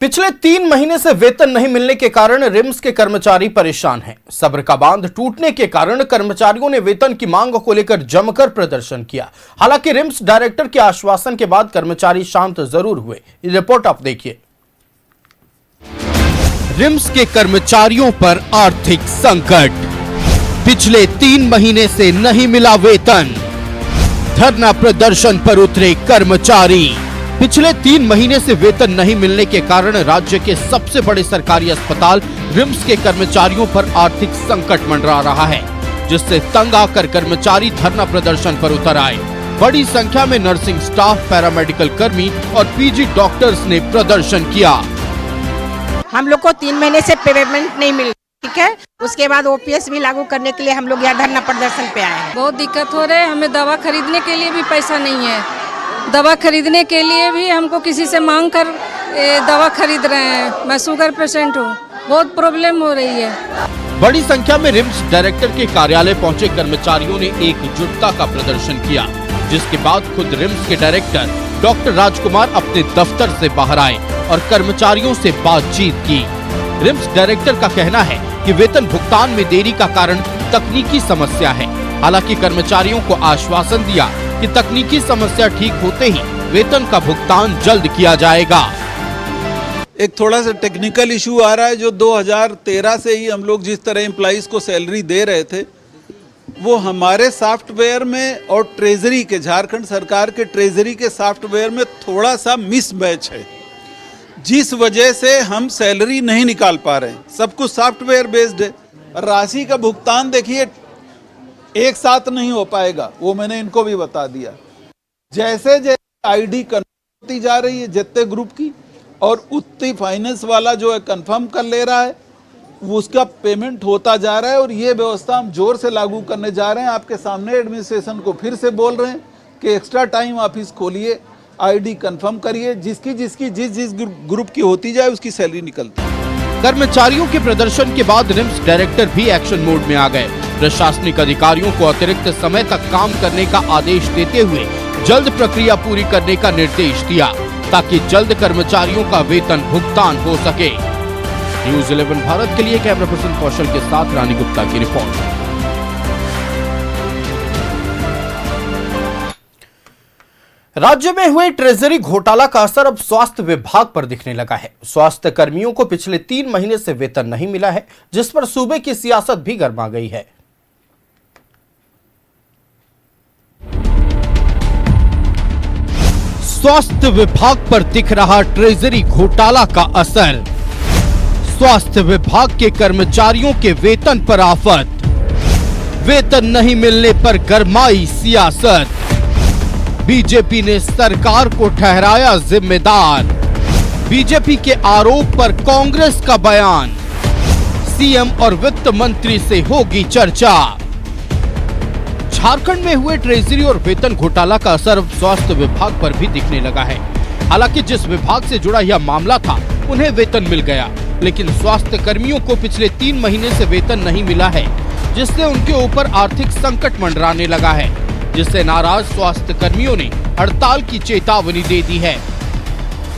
पिछले 3 महीने से वेतन नहीं मिलने के कारण रिम्स के कर्मचारी परेशान हैं। सब्र का बांध टूटने के कारण कर्मचारियों ने वेतन की मांग को लेकर जमकर प्रदर्शन किया। हालांकि रिम्स डायरेक्टर के आश्वासन के बाद कर्मचारी शांत जरूर हुए। ये रिपोर्ट आप देखिए। रिम्स के कर्मचारियों पर आर्थिक संकट, पिछले 3 महीने से नहीं मिला वेतन, धरना प्रदर्शन पर उतरे कर्मचारी। पिछले 3 महीने से वेतन नहीं मिलने के कारण राज्य के सबसे बड़े सरकारी अस्पताल रिम्स के कर्मचारियों पर आर्थिक संकट मंडरा रहा है, जिससे तंग आकर कर्मचारी धरना प्रदर्शन पर उतर आए। बड़ी संख्या में नर्सिंग स्टाफ, पैरामेडिकल कर्मी और पीजी डॉक्टर्स ने प्रदर्शन किया। हम लोग को 3 महीने से पेमेंट नहीं मिल, ठीक है। उसके बाद ओपीएस भी लागू करने के लिए हम लोग यहाँ धरना प्रदर्शन पे आए हैं। बहुत दिक्कत हो रहा है, हमें दवा खरीदने के लिए भी पैसा नहीं है। दवा खरीदने के लिए भी हमको किसी से मांग कर दवा खरीद रहे हैं। मैं शुगर पेशेंट हूँ, बहुत प्रॉब्लम हो रही है। बड़ी संख्या में रिम्स डायरेक्टर के कार्यालय पहुंचे कर्मचारियों ने एकजुटता का प्रदर्शन किया, जिसके बाद खुद रिम्स के डायरेक्टर डॉक्टर राजकुमार अपने दफ्तर से बाहर आए और कर्मचारियों से बातचीत की। रिम्स डायरेक्टर का कहना है कि वेतन भुगतान में देरी का कारण तकनीकी समस्या है। हालांकि कर्मचारियों को आश्वासन दिया कि तकनीकी समस्या ठीक होते ही वेतन का भुगतान जल्द किया जाएगा। एक थोड़ा सा टेक्निकल इशू आ रहा है, जो 2013 से ही हम लोग जिस तरह एम्प्लॉइज को सैलरी दे रहे थे, वो हमारे सॉफ्टवेयर में और ट्रेजरी के, झारखंड सरकार के ट्रेजरी के सॉफ्टवेयर में थोड़ा सा मिसमैच है, जिस वजह से हम सैलरी नहीं निकाल पा रहे हैं। सब कुछ सॉफ्टवेयर बेस्ड है। राशि का भुगतान देखिए एक साथ नहीं हो पाएगा, वो मैंने इनको भी बता दिया। जैसे जैसे आईडी कन्फर्म होती जा रही है जितने ग्रुप की, और उतनी फाइनेंस वाला जो है कंफर्म कर ले रहा है, उसका पेमेंट होता जा रहा है। और ये व्यवस्था हम जोर से लागू करने जा रहे हैं। आपके सामने एडमिनिस्ट्रेशन को फिर से बोल रहे हैं कि एक्स्ट्रा टाइम ऑफिस खोलिए, आईडी कंफर्म करिए, जिसकी जिस ग्रुप की होती जाए उसकी सैलरी निकलती है। कर्मचारियों के प्रदर्शन के बाद रिम्स डायरेक्टर भी एक्शन मोड में आ गए। प्रशासनिक अधिकारियों को अतिरिक्त समय तक काम करने का आदेश देते हुए जल्द प्रक्रिया पूरी करने का निर्देश दिया, ताकि जल्द कर्मचारियों का वेतन भुगतान हो सके। न्यूज़ 11 भारत के लिए कैमरा पर्सन कौशल के साथ रानी गुप्ता की रिपोर्ट। राज्य में हुए ट्रेजरी घोटाला का असर अब स्वास्थ्य विभाग पर दिखने लगा है। स्वास्थ्य कर्मियों को पिछले 3 महीने से वेतन नहीं मिला है, जिस पर सूबे की सियासत भी गर्मा गई है। स्वास्थ्य विभाग पर दिख रहा ट्रेजरी घोटाला का असर, स्वास्थ्य विभाग के कर्मचारियों के वेतन पर आफत, वेतन नहीं मिलने पर गरमाई सियासत, बीजेपी ने सरकार को ठहराया जिम्मेदार, बीजेपी के आरोप पर कांग्रेस का बयान, सीएम और वित्त मंत्री से होगी चर्चा। झारखंड में हुए ट्रेजरी और वेतन घोटाला का असर स्वास्थ्य विभाग पर भी दिखने लगा है। हालांकि जिस विभाग से जुड़ा यह मामला था, उन्हें वेतन मिल गया, लेकिन स्वास्थ्य कर्मियों को पिछले 3 महीने से वेतन नहीं मिला है, जिससे उनके ऊपर आर्थिक संकट मंडराने लगा है, जिससे नाराज स्वास्थ्य कर्मियों ने हड़ताल की चेतावनी दे दी है।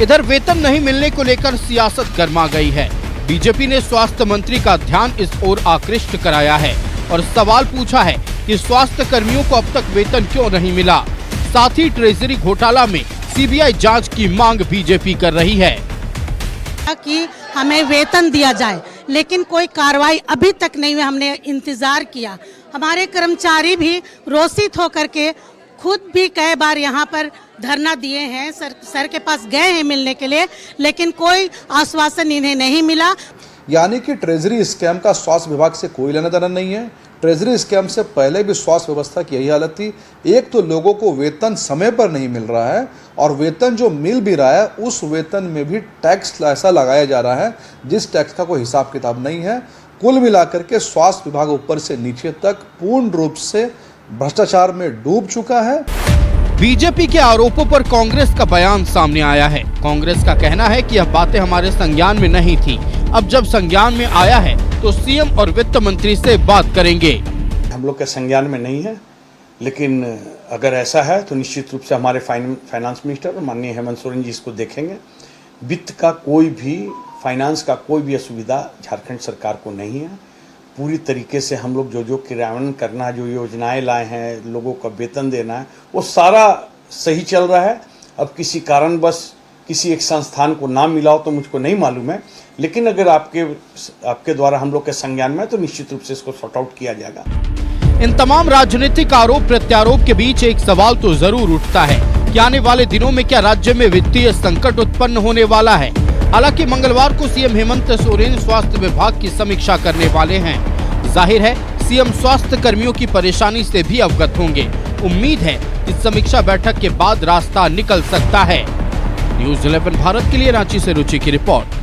इधर वेतन नहीं मिलने को लेकर सियासत गर्मा गई है। बीजेपी ने स्वास्थ्य मंत्री का ध्यान इस ओर आकृष्ट कराया है और सवाल पूछा है कि स्वास्थ्य कर्मियों को अब तक वेतन क्यों नहीं मिला। साथ ही ट्रेजरी घोटाला में सीबीआई जांच की मांग बीजेपी कर रही है कि हमें वेतन दिया जाए, लेकिन कोई कार्रवाई अभी तक नहीं हुई। हमने इंतजार किया। हमारे कर्मचारी भी रोषित होकर के खुद भी कई बार यहाँ पर धरना दिए हैं, सर के पास गए हैं मिलने के लिए, लेकिन कोई आश्वासन इन्हें नहीं मिला। यानी कि ट्रेजरी स्कैम का स्वास्थ्य विभाग से कोई लेना देना नहीं है। ट्रेजरी स्कैम से पहले भी स्वास्थ्य व्यवस्था की यही हालत थी। एक तो लोगों को वेतन समय पर नहीं मिल रहा है, और वेतन जो मिल भी रहा है उस वेतन में भी टैक्स ऐसा लगाया जा रहा है जिस टैक्स का कोई हिसाब किताब नहीं है। कुल मिलाकर के स्वास्थ्य विभाग ऊपर से नीचे तक पूर्ण रूप से भ्रष्टाचार में डूब चुका है। बीजेपी के आरोपों पर कांग्रेस का बयान सामने आया है। कांग्रेस का कहना है कि यह बातें हमारे संज्ञान में नहीं थी। अब जब संज्ञान में आया है तो सीएम और वित्त मंत्री से बात करेंगे। हम लोग के संज्ञान में नहीं है, लेकिन अगर ऐसा है तो निश्चित रूप से हमारे फाइनेंस मिनिस्टर माननीय हेमंत सोरेन जी इसको देखेंगे। वित्त का कोई भी, फाइनेंस का कोई भी असुविधा झारखंड सरकार को नहीं है। पूरी तरीके से हम लोग जो क्रियान्वयन करना है, जो योजनाएं लाए हैं, लोगों का वेतन देना है, वो सारा सही चल रहा है। अब किसी कारणवश किसी एक संस्थान को ना मिला हो तो मुझको नहीं मालूम है, लेकिन अगर आपके द्वारा हम लोग के संज्ञान में, तो निश्चित रूप से इसको सॉर्ट आउट किया जाएगा। इन तमाम राजनीतिक आरोप प्रत्यारोप के बीच एक सवाल तो जरूर उठता है कि आने वाले दिनों में क्या राज्य में वित्तीय संकट उत्पन्न होने वाला है। हालांकि मंगलवार को सीएम हेमंत सोरेन स्वास्थ्य विभाग की समीक्षा करने वाले हैं। जाहिर है सीएम स्वास्थ्य कर्मियों की परेशानी से भी अवगत होंगे। उम्मीद है इस समीक्षा बैठक के बाद रास्ता निकल सकता है। न्यूज़ 11 भारत के लिए रांची से रुचि की रिपोर्ट।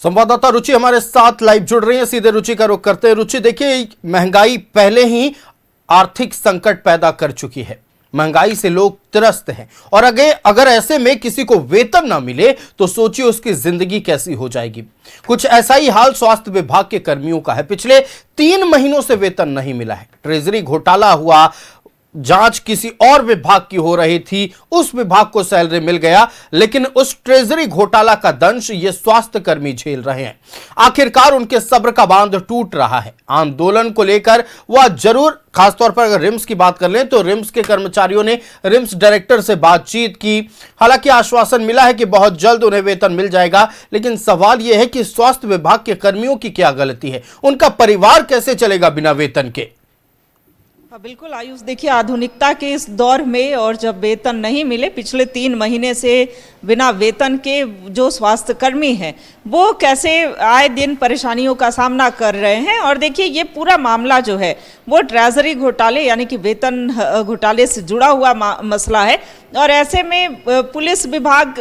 संवाददाता रुचि हमारे साथ लाइव जुड़ रही है, सीधे रुचि का रुख करते हैं। रुचि, देखिए महंगाई पहले ही आर्थिक संकट पैदा कर चुकी है, महंगाई से लोग त्रस्त हैं और अगर ऐसे में किसी को वेतन ना मिले तो सोचिए उसकी जिंदगी कैसी हो जाएगी। कुछ ऐसा ही हाल स्वास्थ्य विभाग के कर्मियों का है। पिछले 3 महीनों से वेतन नहीं मिला है। ट्रेजरी घोटाला हुआ, जांच किसी और विभाग की हो रही थी, उस विभाग को सैलरी मिल गया, लेकिन उस ट्रेजरी घोटाला का दंश ये स्वास्थ्य कर्मी झेल रहे हैं। आखिरकार उनके सब्र का बांध टूट रहा है। आंदोलन को लेकर वह जरूर, खासतौर पर अगर रिम्स की बात कर लें तो रिम्स के कर्मचारियों ने रिम्स डायरेक्टर से बातचीत की। हालांकि आश्वासन मिला है कि बहुत जल्द उन्हें वेतन मिल जाएगा, लेकिन सवाल यह है कि स्वास्थ्य विभाग के कर्मियों की क्या गलती है, उनका परिवार कैसे चलेगा बिना वेतन के। बिल्कुल आयुष, देखिए आधुनिकता के इस दौर में और जब वेतन नहीं मिले, पिछले 3 महीने से बिना वेतन के जो स्वास्थ्य कर्मी हैं वो कैसे आए दिन परेशानियों का सामना कर रहे हैं। और देखिए ये पूरा मामला जो है वो ट्रेजरी घोटाले यानी कि वेतन घोटाले से जुड़ा हुआ मसला है। और ऐसे में पुलिस विभाग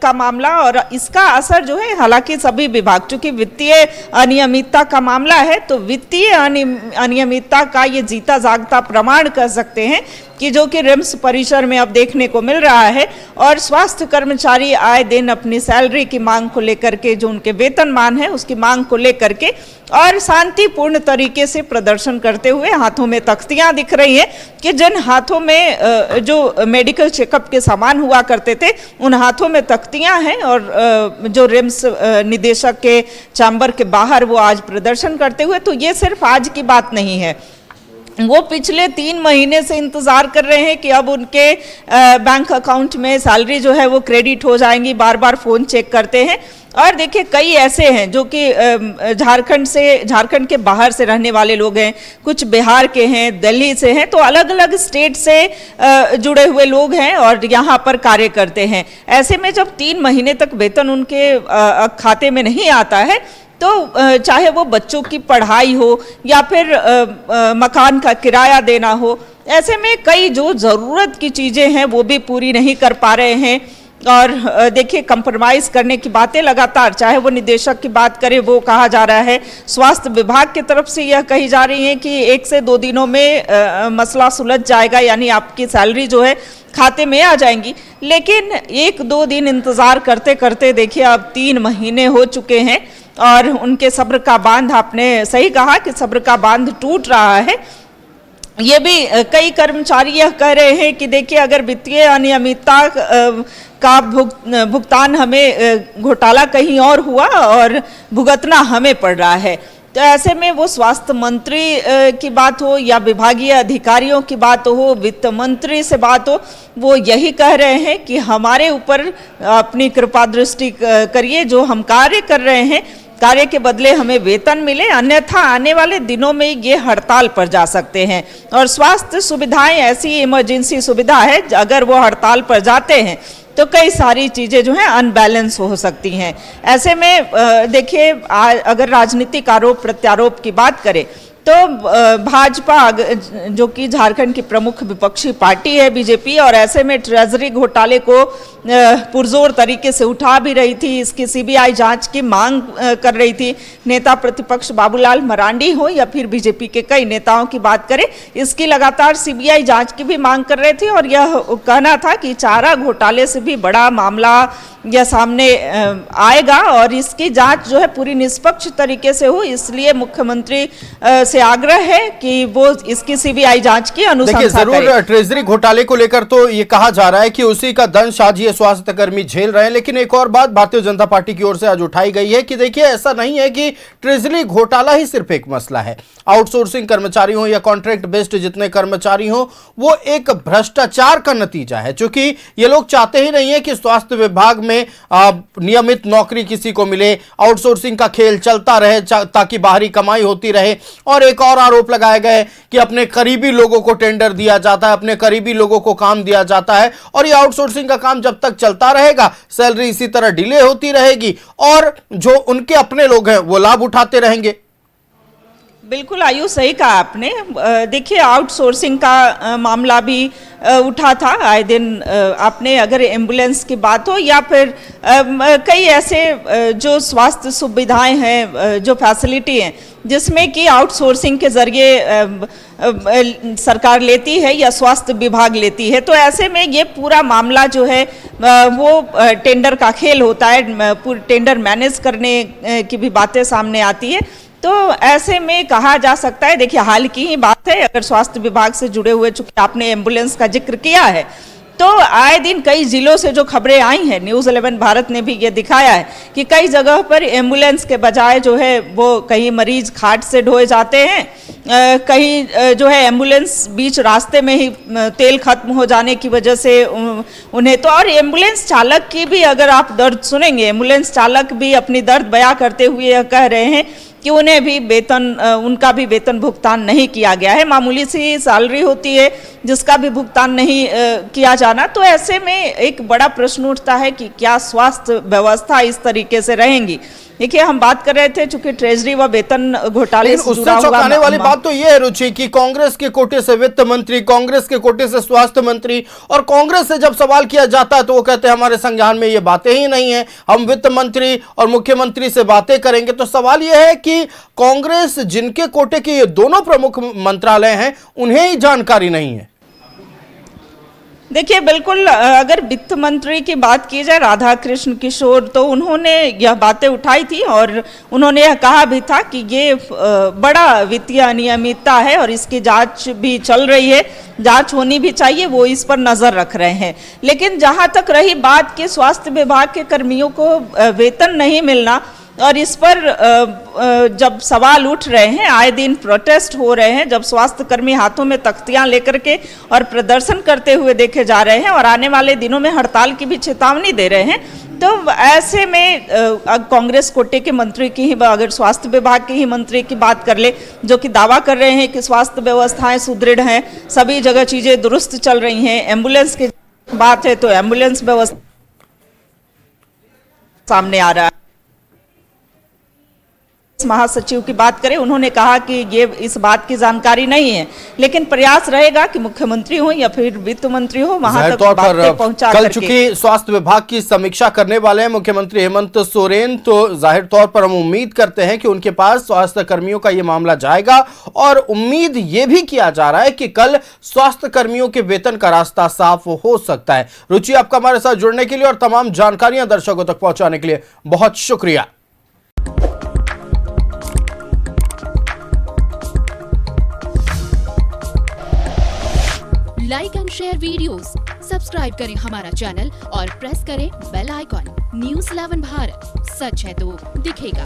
का मामला और इसका असर जो है, हालांकि सभी विभाग, चूंकि वित्तीय अनियमितता का मामला है तो वित्तीय अनियमितता का ये जीता जागता प्रमाण कर सकते हैं कि जो कि रिम्स परिसर में अब देखने को मिल रहा है। और स्वास्थ्य कर्मचारी आए दिन अपनी सैलरी की मांग को लेकर के, जो उनके वेतनमान है उसकी मांग को लेकर के और शांतिपूर्ण तरीके से प्रदर्शन करते हुए, हाथों में तख्तियां दिख रही हैं कि जिन हाथों में जो मेडिकल चेकअप के सामान हुआ करते थे उन हाथों में तख्तियां हैं। और जो रिम्स निदेशक के चैम्बर के बाहर वो आज प्रदर्शन करते हुए, तो ये सिर्फ आज की बात नहीं है, वो पिछले 3 महीने से इंतजार कर रहे हैं कि अब उनके बैंक अकाउंट में सैलरी जो है वो क्रेडिट हो जाएंगी। बार बार फ़ोन चेक करते हैं। और देखिए कई ऐसे हैं जो कि झारखंड के बाहर से रहने वाले लोग हैं, कुछ बिहार के हैं, दिल्ली से हैं, तो अलग अलग स्टेट से जुड़े हुए लोग हैं और यहाँ पर कार्य करते हैं। ऐसे में जब 3 महीने तक वेतन उनके खाते में नहीं आता है तो चाहे वो बच्चों की पढ़ाई हो या फिर मकान का किराया देना हो, ऐसे में कई जो ज़रूरत की चीज़ें हैं वो भी पूरी नहीं कर पा रहे हैं। और देखिए कंप्रोमाइज़ करने की बातें लगातार, चाहे वो निदेशक की बात करें, वो कहा जा रहा है, स्वास्थ्य विभाग की तरफ से यह कही जा रही है कि 1 से 2 दिनों में मसला सुलझ जाएगा, यानी आपकी सैलरी जो है खाते में आ जाएंगी। लेकिन 1-2 दिन इंतज़ार करते करते देखिए अब 3 महीने हो चुके हैं और उनके सब्र का बांध, आपने सही कहा कि सब्र का बांध टूट रहा है। ये भी कई कर्मचारी यह कह रहे हैं कि देखिए अगर वित्तीय अनियमितता का भुगतान हमें, घोटाला कहीं और हुआ और भुगतना हमें पड़ रहा है, तो ऐसे में वो स्वास्थ्य मंत्री की बात हो या विभागीय अधिकारियों की बात हो, वित्त मंत्री से बात हो, वो यही कह रहे हैं कि हमारे ऊपर अपनी कृपा दृष्टि करिए, जो हम कार्य कर रहे हैं कार्य के बदले हमें वेतन मिले, अन्यथा आने वाले दिनों में ये हड़ताल पर जा सकते हैं। और स्वास्थ्य सुविधाएं ऐसी इमरजेंसी सुविधा है, अगर वो हड़ताल पर जाते हैं तो कई सारी चीज़ें जो हैं अनबैलेंस हो सकती हैं। ऐसे में देखिए अगर राजनीतिक आरोप प्रत्यारोप की बात करें तो भाजपा जो कि झारखंड की प्रमुख विपक्षी पार्टी है बीजेपी, और ऐसे में ट्रेजरी घोटाले को पुरजोर तरीके से उठा भी रही थी, इसकी सीबीआई जांच की मांग कर रही थी। नेता प्रतिपक्ष बाबूलाल मरांडी हो या फिर बीजेपी के कई नेताओं की बात करें, इसकी लगातार सीबीआई जांच की भी मांग कर रहे थे और यह कहना था कि चारा घोटाले से भी बड़ा मामला यह सामने आएगा और इसकी जांच जो है पूरी निष्पक्ष तरीके से हो, इसलिए मुख्यमंत्री से आग्रह है कि वो इसकी सीबीआई जांच की देखिए, अनुशंसा जरूर करे। ट्रेजरी घोटाले को लेकर तो ये कहा जा रहा है कि उसी का दंश आज ये स्वास्थ्यकर्मी झेल रहे हैं, लेकिन एक और बात भारतीय जनता पार्टी की ओर से आज उठाई गई है कि देखिए, ऐसा नहीं है कि ट्रेजरी घोटाला ही सिर्फ एक मसला है। आउटसोर्सिंग कर्मचारी हो या कॉन्ट्रैक्ट बेस्ड जितने कर्मचारी हो, वो एक भ्रष्टाचार का नतीजा है। क्योंकि ये लोग चाहते ही नहीं है कि स्वास्थ्य विभाग में नियमित नौकरी किसी को मिले, आउटसोर्सिंग का खेल चलता रहे ताकि बाहरी कमाई होती रहे। और एक और आरोप लगाए गए कि अपने करीबी लोगों को टेंडर दिया जाता है, अपने करीबी लोगों को काम दिया जाता है, और ये आउटसोर्सिंग का काम जब तक चलता रहेगा, सैलरी इसी तरह डिले होती रहेगी और जो उनके अपने लोग हैं वो लाभ उठाते रहेंगे। बिल्कुल आयु, सही कहा आपने। देखिए, आउटसोर्सिंग का मामला भी उठा था आए दिन। आपने अगर एम्बुलेंस की बात हो या फिर कई ऐसे जो स्वास्थ्य सुविधाएं हैं, जो फैसिलिटी हैं, जिसमें कि आउटसोर्सिंग के जरिए सरकार लेती है या स्वास्थ्य विभाग लेती है, तो ऐसे में ये पूरा मामला जो है वो टेंडर का खेल होता है। पूरे टेंडर मैनेज करने की भी बातें सामने आती है। तो ऐसे में कहा जा सकता है, देखिए हाल की ही बात है, अगर स्वास्थ्य विभाग से जुड़े हुए, चूंकि आपने एम्बुलेंस का जिक्र किया है, तो आए दिन कई जिलों से जो खबरें आई हैं, न्यूज़ 11 भारत ने भी ये दिखाया है कि कई जगह पर एम्बुलेंस के बजाय जो है वो कहीं मरीज खाट से ढोए जाते हैं, कहीं जो है एम्बुलेंस बीच रास्ते में ही तेल खत्म हो जाने की वजह से उन्हें तो, और एम्बुलेंस चालक की भी अगर आप दर्द सुनेंगे, एम्बुलेंस चालक भी अपनी दर्द बयां करते हुए यह कह रहे हैं कि उन्हें भी वेतन, उनका भी वेतन भुगतान नहीं किया गया है। मामूली सी सैलरी होती है जिसका भी भुगतान नहीं किया जाना। तो ऐसे में एक बड़ा प्रश्न उठता है कि क्या स्वास्थ्य व्यवस्था इस तरीके से रहेंगी। देखिए, हम बात कर रहे थे चूंकि ट्रेजरी व वेतन घोटाले से जुड़ा हुआ चौंकाने वाली बात तो यह है रुचि कि कांग्रेस के कोटे से वित्त मंत्री, कांग्रेस के कोटे से स्वास्थ्य मंत्री, और कांग्रेस से जब सवाल किया जाता है तो वो कहते हैं हमारे संज्ञान में ये बातें ही नहीं है, हम वित्त मंत्री और मुख्यमंत्री से बातें करेंगे। तो सवाल यह है कि कांग्रेस जिनके कोटे के ये दोनों प्रमुख मंत्रालय हैं, उन्हें ही जानकारी नहीं है। देखिए, बिल्कुल, अगर वित्त मंत्री की बात की जाए, राधा कृष्ण किशोर, तो उन्होंने यह बातें उठाई थी और उन्होंने यह कहा भी था कि ये बड़ा वित्तीय अनियमितता है और इसकी जांच भी चल रही है, जांच होनी भी चाहिए, वो इस पर नज़र रख रहे हैं। लेकिन जहां तक रही बात कि स्वास्थ्य विभाग के कर्मियों को वेतन नहीं मिलना, और इस पर जब सवाल उठ रहे हैं, आए दिन प्रोटेस्ट हो रहे हैं, जब स्वास्थ्य कर्मी हाथों में तख्तियां लेकर के और प्रदर्शन करते हुए देखे जा रहे हैं और आने वाले दिनों में हड़ताल की भी चेतावनी दे रहे हैं, तो ऐसे में कांग्रेस कोटे के मंत्री की ही, अगर स्वास्थ्य विभाग के ही मंत्री की बात कर ले, जो कि दावा कर रहे हैं कि स्वास्थ्य व्यवस्थाएं सुदृढ़ हैं, सभी जगह चीज़ें दुरुस्त चल रही हैं, एम्बुलेंस की बात है तो एम्बुलेंस व्यवस्था सामने आ रहा है। महासचिव की बात करें, उन्होंने कहा कि ये इस बात की जानकारी नहीं है, लेकिन प्रयास रहेगा कि मुख्यमंत्री हो या फिर वित्त मंत्री हो, वहां तक बातें पहुंचा कल चूंकि स्वास्थ्य विभाग की समीक्षा करने वाले हैं मुख्यमंत्री हेमंत सोरेन, तो जाहिर तौर पर हम उम्मीद करते हैं कि उनके पास स्वास्थ्य कर्मियों का ये मामला जाएगा। और उम्मीद ये भी किया जा रहा है कि कल स्वास्थ्य कर्मियों के वेतन का रास्ता साफ हो सकता है। रुचि, आपका हमारे साथ जुड़ने के लिए और तमाम जानकारियां दर्शकों तक पहुंचाने के लिए बहुत शुक्रिया। Like and share videos, subscribe करें हमारा चैनल और प्रेस करें बेल आइकॉन। न्यूज़ 11 भारत, सच है तो दिखेगा।